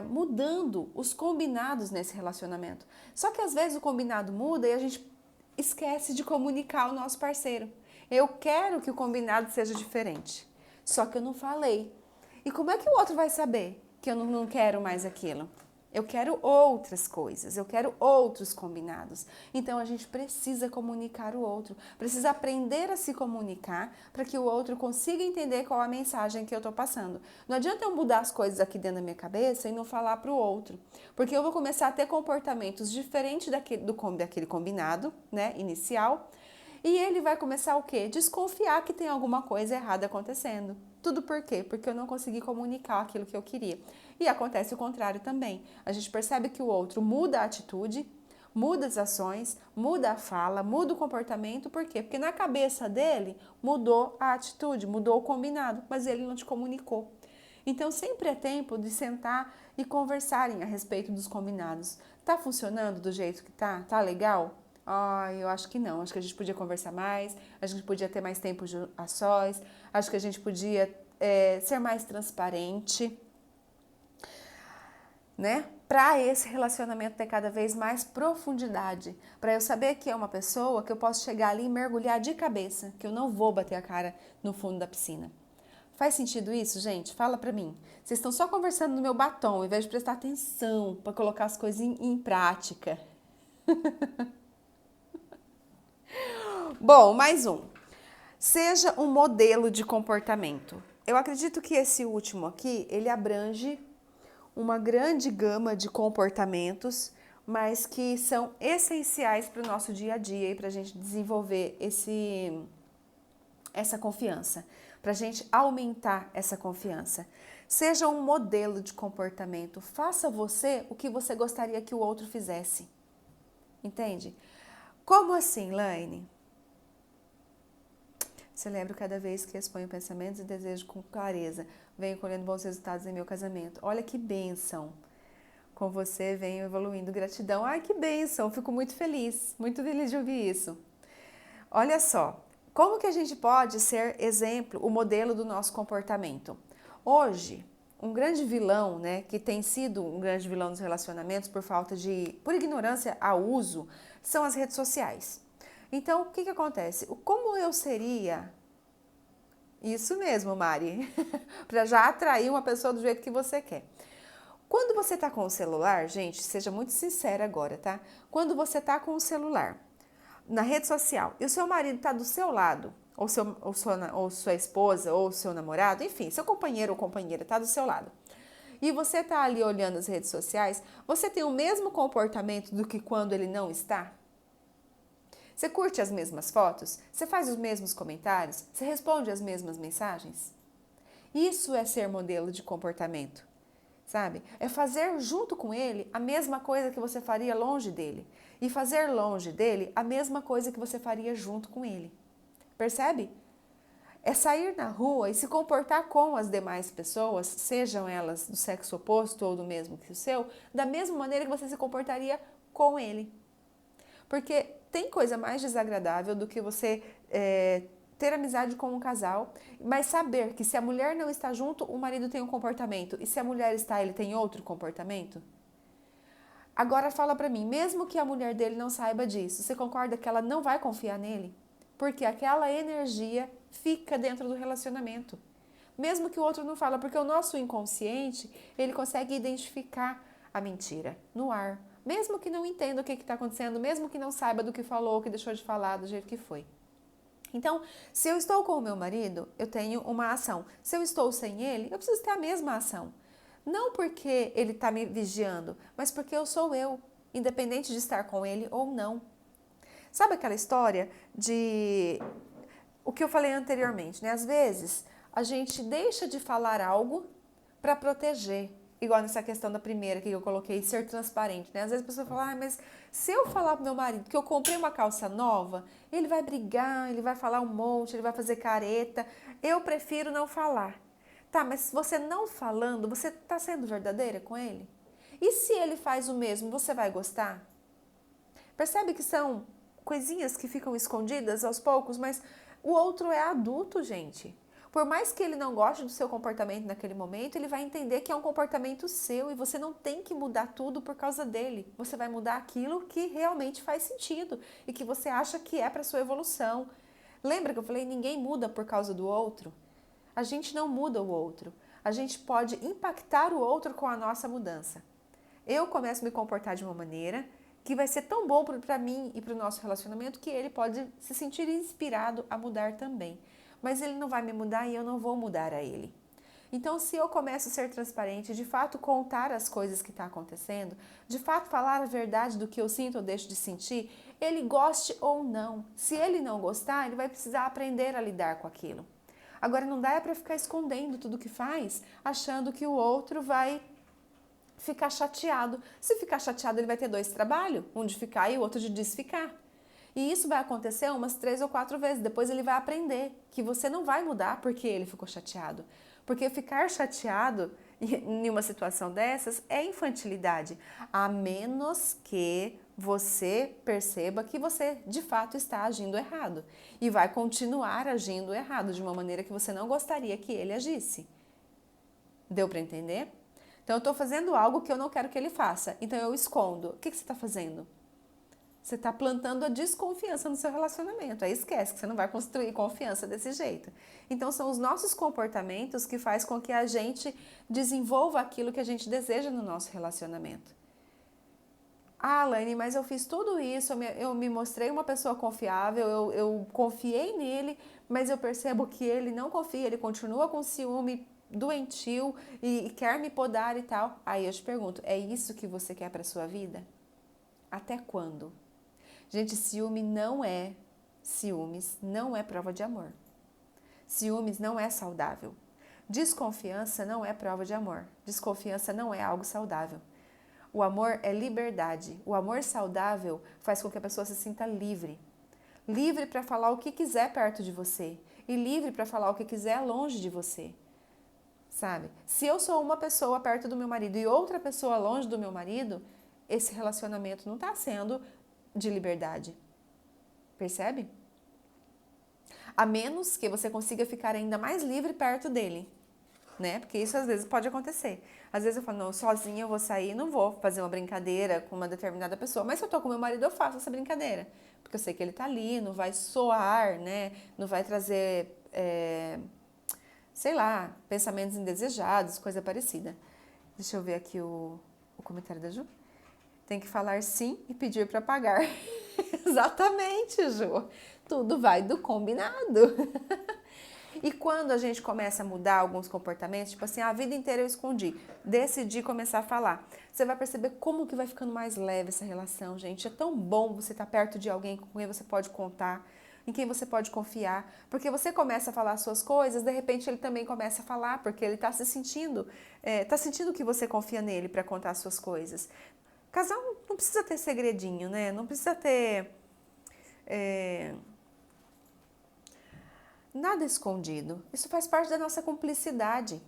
mudando os combinados nesse relacionamento. Só que às vezes o combinado muda e a gente esquece de comunicar ao nosso parceiro. Eu quero que o combinado seja diferente, só que eu não falei. E como é que o outro vai saber que eu não quero mais aquilo? Eu quero outras coisas, eu quero outros combinados. Então a gente precisa comunicar o outro, precisa aprender a se comunicar para que o outro consiga entender qual a mensagem que eu estou passando. Não adianta eu mudar as coisas aqui dentro da minha cabeça e não falar para o outro, porque eu vou começar a ter comportamentos diferentes daquele combinado, né, inicial, E ele vai começar o quê? Desconfiar que tem alguma coisa errada acontecendo. Tudo por quê? Porque eu não consegui comunicar aquilo que eu queria. E acontece o contrário também. A gente percebe que o outro muda a atitude, muda as ações, muda a fala, muda o comportamento. Por quê? Porque na cabeça dele mudou a atitude, mudou o combinado, mas ele não te comunicou. Então sempre é tempo de sentar e conversarem a respeito dos combinados. Tá funcionando do jeito que tá? Tá legal? Eu acho que não. Acho que a gente podia conversar mais, a gente podia ter mais tempo a sós, acho que a gente podia ser mais transparente, né? Para esse relacionamento ter cada vez mais profundidade, para eu saber que é uma pessoa que eu posso chegar ali e mergulhar de cabeça, que eu não vou bater a cara no fundo da piscina. Faz sentido isso, gente? Fala pra mim. Vocês estão só conversando no meu batom, ao invés de prestar atenção para colocar as coisas em prática. Bom, mais um. Seja um modelo de comportamento. Eu acredito que esse último aqui, ele abrange uma grande gama de comportamentos, mas que são essenciais para o nosso dia a dia e para a gente desenvolver essa confiança, para a gente aumentar essa confiança. Seja um modelo de comportamento. Faça você o que você gostaria que o outro fizesse. Entende? Como assim, Laine? Celebro cada vez que exponho pensamentos e desejos com clareza. Venho colhendo bons resultados em meu casamento. Olha que bênção. Com você venho evoluindo. Gratidão. Ai, que bênção. Fico muito feliz de ouvir isso. Olha só. Como que a gente pode ser exemplo, o modelo do nosso comportamento? Hoje, um grande vilão, né, que tem sido um grande vilão nos relacionamentos por ignorância ao uso, são as redes sociais. Então, o que acontece? Como eu seria, isso mesmo, Mari, para já atrair uma pessoa do jeito que você quer. Quando você está com o celular, gente, seja muito sincera agora, tá? Quando você está com o celular na rede social e o seu marido está do seu lado, ou sua esposa, ou seu namorado, enfim, seu companheiro ou companheira está do seu lado, e você está ali olhando as redes sociais, você tem o mesmo comportamento do que quando ele não está? Você curte as mesmas fotos? Você faz os mesmos comentários? Você responde as mesmas mensagens? Isso é ser modelo de comportamento, sabe? É fazer junto com ele a mesma coisa que você faria longe dele. E fazer longe dele a mesma coisa que você faria junto com ele. Percebe? É sair na rua e se comportar com as demais pessoas, sejam elas do sexo oposto ou do mesmo que o seu, da mesma maneira que você se comportaria com ele. Porque tem coisa mais desagradável do que você ter amizade com um casal, mas saber que se a mulher não está junto, o marido tem um comportamento, e se a mulher está, ele tem outro comportamento? Agora fala pra mim, mesmo que a mulher dele não saiba disso, você concorda que ela não vai confiar nele? Porque aquela energia fica dentro do relacionamento. Mesmo que o outro não fala, porque o nosso inconsciente, ele consegue identificar a mentira no ar. Mesmo que não entenda o que está acontecendo, mesmo que não saiba do que falou, que deixou de falar, do jeito que foi. Então, se eu estou com o meu marido, eu tenho uma ação. Se eu estou sem ele, eu preciso ter a mesma ação. Não porque ele está me vigiando, mas porque eu sou eu, independente de estar com ele ou não. Sabe aquela história de o que eu falei anteriormente, né? Às vezes, a gente deixa de falar algo para proteger. Igual nessa questão da primeira que eu coloquei, ser transparente, né? Às vezes a pessoa fala, mas se eu falar pro meu marido que eu comprei uma calça nova, ele vai brigar, ele vai falar um monte, ele vai fazer careta. Eu prefiro não falar. Tá, mas você não falando, você tá sendo verdadeira com ele? E se ele faz o mesmo, você vai gostar? Percebe que são coisinhas que ficam escondidas aos poucos, mas o outro é adulto, gente. Por mais que ele não goste do seu comportamento naquele momento, ele vai entender que é um comportamento seu e você não tem que mudar tudo por causa dele. Você vai mudar aquilo que realmente faz sentido e que você acha que é para sua evolução. Lembra que eu falei, ninguém muda por causa do outro? A gente não muda o outro. A gente pode impactar o outro com a nossa mudança. Eu começo a me comportar de uma maneira que vai ser tão bom para mim e para o nosso relacionamento que ele pode se sentir inspirado a mudar também. Mas ele não vai me mudar e eu não vou mudar a ele. Então, se eu começo a ser transparente, de fato contar as coisas que estão acontecendo, de fato falar a verdade do que eu sinto ou deixo de sentir, ele goste ou não. Se ele não gostar, ele vai precisar aprender a lidar com aquilo. Agora, não dá para ficar escondendo tudo que faz, achando que o outro vai ficar chateado. Se ficar chateado, ele vai ter 2 trabalhos, um de ficar e o outro de desficar. E isso vai acontecer umas 3 ou 4 vezes. Depois ele vai aprender que você não vai mudar porque ele ficou chateado. Porque ficar chateado em uma situação dessas é infantilidade, a menos que você perceba que você de fato está agindo errado e vai continuar agindo errado de uma maneira que você não gostaria que ele agisse. Deu para entender? Então eu estou fazendo algo que eu não quero que ele faça, então eu escondo. O que você está fazendo? Você está plantando a desconfiança no seu relacionamento. Aí esquece que você não vai construir confiança desse jeito. Então são os nossos comportamentos que faz com que a gente desenvolva aquilo que a gente deseja no nosso relacionamento. Ah, Laine, mas eu fiz tudo isso, eu me mostrei uma pessoa confiável, eu confiei nele, mas eu percebo que ele não confia, ele continua com ciúme doentio e quer me podar e tal. Aí eu te pergunto, é isso que você quer para sua vida? Até quando? Gente, ciúmes não é prova de amor. Ciúmes não é saudável. Desconfiança não é prova de amor. Desconfiança não é algo saudável. O amor é liberdade. O amor saudável faz com que a pessoa se sinta livre. Livre para falar o que quiser perto de você e livre para falar o que quiser longe de você. Sabe? Se eu sou uma pessoa perto do meu marido e outra pessoa longe do meu marido, esse relacionamento não está sendo de liberdade. Percebe? A menos que você consiga ficar ainda mais livre perto dele, né? Porque isso às vezes pode acontecer. Às vezes eu falo, não, sozinha eu vou sair, não vou fazer uma brincadeira com uma determinada pessoa. Mas se eu tô com meu marido, eu faço essa brincadeira. Porque eu sei que ele tá ali, não vai soar, né? Não vai trazer, sei lá, pensamentos indesejados, coisa parecida. Deixa eu ver aqui o comentário da Ju. Tem que falar sim e pedir para pagar. Exatamente, Ju. Tudo vai do combinado. E quando a gente começa a mudar alguns comportamentos, tipo assim, a vida inteira eu escondi, decidi começar a falar. Você vai perceber como que vai ficando mais leve essa relação, gente. É tão bom você estar perto de alguém com quem você pode contar, em quem você pode confiar, porque você começa a falar as suas coisas, de repente ele também começa a falar, porque ele está se sentindo, sentindo que você confia nele para contar as suas coisas. Casal não precisa ter segredinho, né? Não precisa ter nada escondido. Isso faz parte da nossa cumplicidade.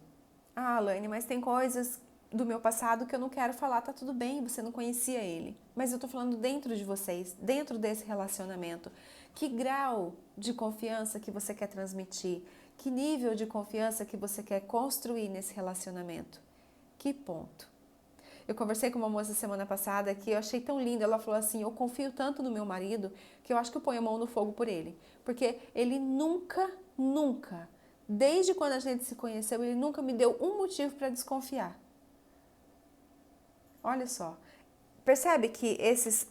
Ah, Alane, mas tem coisas do meu passado que eu não quero falar. Tá tudo bem, você não conhecia ele. Mas eu tô falando dentro de vocês, dentro desse relacionamento. Que grau de confiança que você quer transmitir? Que nível de confiança que você quer construir nesse relacionamento? Que ponto? Eu conversei com uma moça semana passada que eu achei tão linda. Ela falou assim, eu confio tanto no meu marido que eu acho que eu ponho a mão no fogo por ele. Porque ele nunca, desde quando a gente se conheceu, ele nunca me deu um motivo para desconfiar. Olha só. Percebe que esses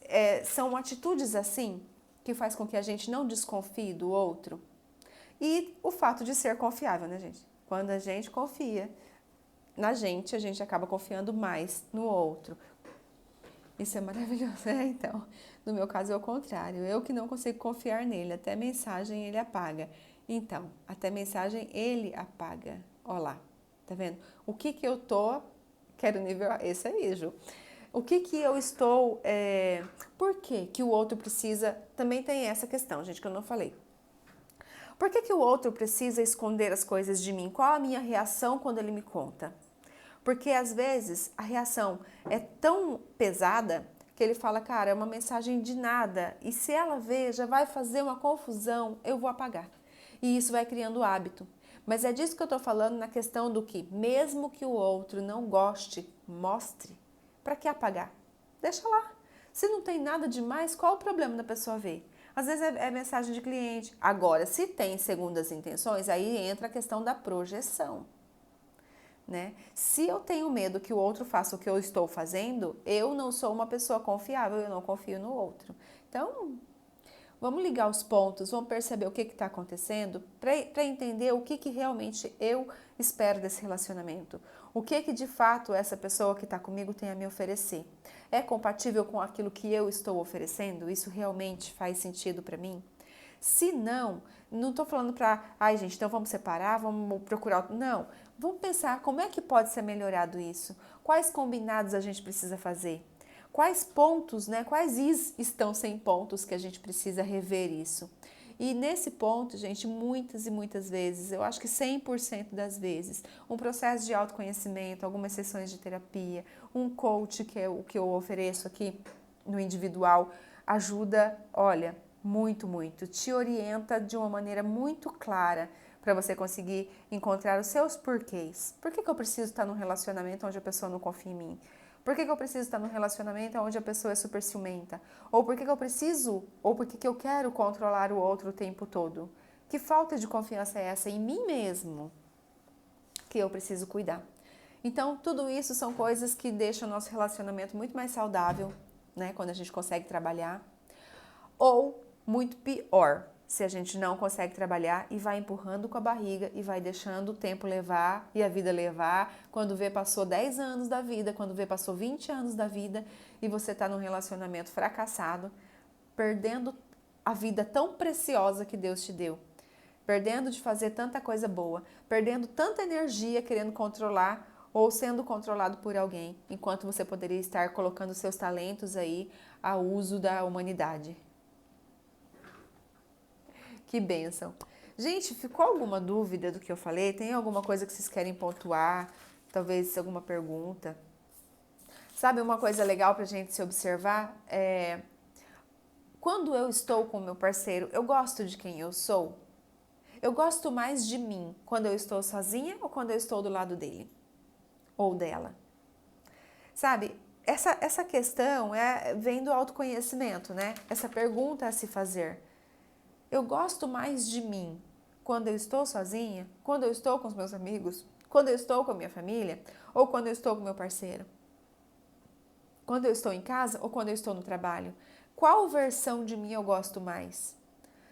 são atitudes assim que faz com que a gente não desconfie do outro? E o fato de ser confiável, né, gente? Quando a gente confia na gente, a gente acaba confiando mais no outro. Isso é maravilhoso, né? Então, no meu caso é o contrário. Eu que não consigo confiar nele, até mensagem ele apaga. Então, até mensagem ele apaga. Olha lá, tá vendo? O que que eu tô... Quero nível... Esse aí, Ju. O que que eu estou... Por que que o outro precisa... Também tem essa questão, gente, que eu não falei. Por que que o outro precisa esconder as coisas de mim? Qual a minha reação quando ele me conta? Porque às vezes a reação é tão pesada que ele fala, cara, é uma mensagem de nada e se ela ver já vai fazer uma confusão, eu vou apagar. E isso vai criando hábito. Mas é disso que eu tô falando na questão do que, mesmo que o outro não goste, mostre. Para que apagar? Deixa lá. Se não tem nada demais, qual o problema da pessoa ver? Às vezes é mensagem de cliente. Agora, se tem segundas intenções, aí entra a questão da projeção. Né? Se eu tenho medo que o outro faça o que eu estou fazendo, eu não sou uma pessoa confiável, eu não confio no outro. Então, Vamos ligar os pontos, vamos perceber o que está acontecendo para entender o que realmente eu espero desse relacionamento. O que de fato essa pessoa que está comigo tem a me oferecer. É compatível com aquilo que eu estou oferecendo? Isso realmente faz sentido para mim? Se não, não estou falando para, ai gente, então vamos separar, vamos procurar. Não, vamos pensar como é que pode ser melhorado isso. Quais combinados a gente precisa fazer? Quais pontos, né? Quais is estão sem pontos que a gente precisa rever isso? E nesse ponto, gente, muitas e muitas vezes, eu acho que 100% das vezes, um processo de autoconhecimento, algumas sessões de terapia, um coach, que é o que eu ofereço aqui no individual, ajuda, olha, muito, muito. Te orienta de uma maneira muito clara para você conseguir encontrar os seus porquês. Por que eu preciso estar num relacionamento onde a pessoa não confia em mim? Por que eu preciso estar num relacionamento onde a pessoa é super ciumenta? Ou por que eu preciso, ou por que eu quero controlar o outro o tempo todo? Que falta de confiança é essa em mim mesmo que eu preciso cuidar? Então, tudo isso são coisas que deixam o nosso relacionamento muito mais saudável, né? Quando a gente consegue trabalhar. Ou muito pior, se a gente não consegue trabalhar e vai empurrando com a barriga e vai deixando o tempo levar e a vida levar. Quando vê, passou 10 anos da vida, quando vê, passou 20 anos da vida e você está num relacionamento fracassado, perdendo a vida tão preciosa que Deus te deu, perdendo de fazer tanta coisa boa, perdendo tanta energia querendo controlar ou sendo controlado por alguém, enquanto você poderia estar colocando seus talentos aí a uso da humanidade. Que bênção. Gente, ficou alguma dúvida do que eu falei? Tem alguma coisa que vocês querem pontuar? Talvez alguma pergunta? Sabe uma coisa legal pra gente se observar? Quando eu estou com o meu parceiro, eu gosto de quem eu sou? Eu gosto mais de mim quando eu estou sozinha ou quando eu estou do lado dele? Ou dela? Sabe, essa questão vem do autoconhecimento, né? Essa pergunta a se fazer. Eu gosto mais de mim quando eu estou sozinha, quando eu estou com os meus amigos, quando eu estou com a minha família ou quando eu estou com meu parceiro? Quando eu estou em casa ou quando eu estou no trabalho? Qual versão de mim eu gosto mais?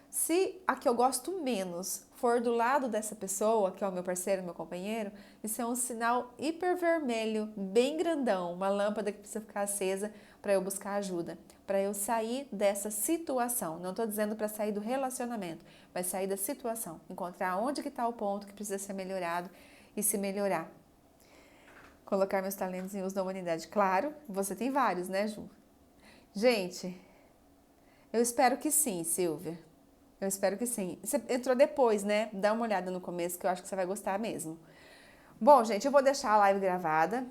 Se a que eu gosto menos for do lado dessa pessoa, que é o meu parceiro, meu companheiro, isso é um sinal hipervermelho, bem grandão, uma lâmpada que precisa ficar acesa para eu buscar ajuda, para eu sair dessa situação. Não estou dizendo para sair do relacionamento, mas sair da situação, encontrar onde que está o ponto que precisa ser melhorado e se melhorar. Colocar meus talentos em uso da humanidade. Claro, você tem vários, né, Ju? Gente, eu espero que sim, Silvia. Eu espero que sim. Você entrou depois, né? Dá uma olhada no começo que eu acho que você vai gostar mesmo. Bom, gente, eu vou deixar a live gravada.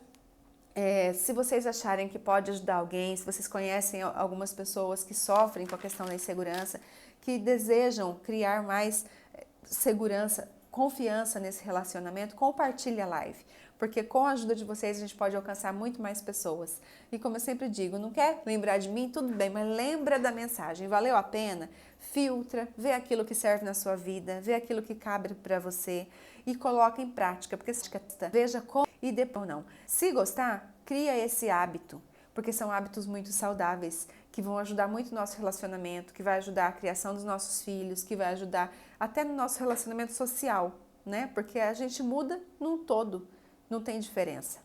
Se vocês acharem que pode ajudar alguém, se vocês conhecem algumas pessoas que sofrem com a questão da insegurança, que desejam criar mais segurança, confiança nesse relacionamento, compartilhe a live. Porque com a ajuda de vocês a gente pode alcançar muito mais pessoas. E como eu sempre digo, não quer lembrar de mim? Tudo bem, mas lembra da mensagem. Valeu a pena? Filtra, vê aquilo que serve na sua vida, vê aquilo que cabe para você e coloca em prática. Porque veja como e depois não. Se gostar, cria esse hábito. Porque são hábitos muito saudáveis, que vão ajudar muito no nosso relacionamento, que vai ajudar a criação dos nossos filhos, que vai ajudar até no nosso relacionamento social, né? Porque a gente muda num todo, não tem diferença.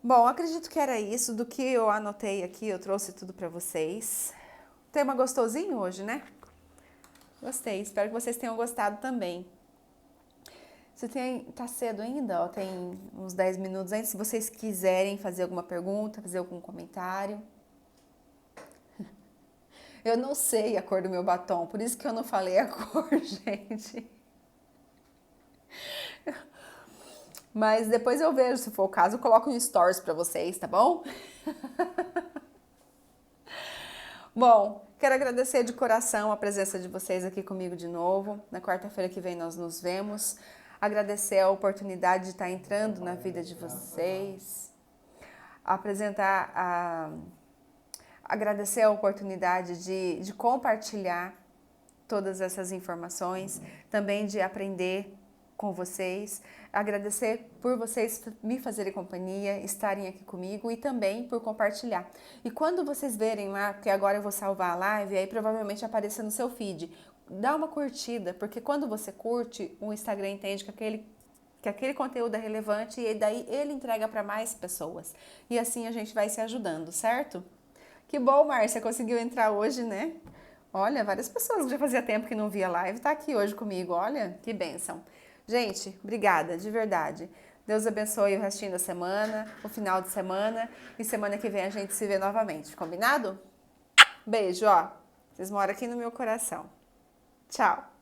Bom, acredito que era isso do que eu anotei aqui, eu trouxe tudo para vocês. Tema gostosinho hoje, né? Gostei, espero que vocês tenham gostado também. Tá cedo ainda, ó, tem uns 10 minutos ainda. Se vocês quiserem fazer alguma pergunta, fazer algum comentário. Eu não sei a cor do meu batom, por isso que eu não falei a cor, gente. Mas depois eu vejo, se for o caso, eu coloco um stories pra vocês, tá bom? Bom, quero agradecer de coração a presença de vocês aqui comigo de novo. Na quarta-feira que vem nós nos vemos. Agradecer a oportunidade de estar entrando na vida de vocês. Agradecer a oportunidade de compartilhar todas essas informações, também de aprender, com vocês, agradecer por vocês me fazerem companhia, estarem aqui comigo e também por compartilhar. E quando vocês verem lá, que agora eu vou salvar a live, aí provavelmente apareça no seu feed, dá uma curtida, porque quando você curte, o Instagram entende que aquele conteúdo é relevante e daí ele entrega para mais pessoas. E assim a gente vai se ajudando, certo? Que bom, Márcia, conseguiu entrar hoje, né? Olha, várias pessoas que já fazia tempo que não via live, tá aqui hoje comigo, olha, que bênção. Gente, obrigada, de verdade. Deus abençoe o restinho da semana, o final de semana e semana que vem a gente se vê novamente, combinado? Beijo, ó. Vocês moram aqui no meu coração. Tchau.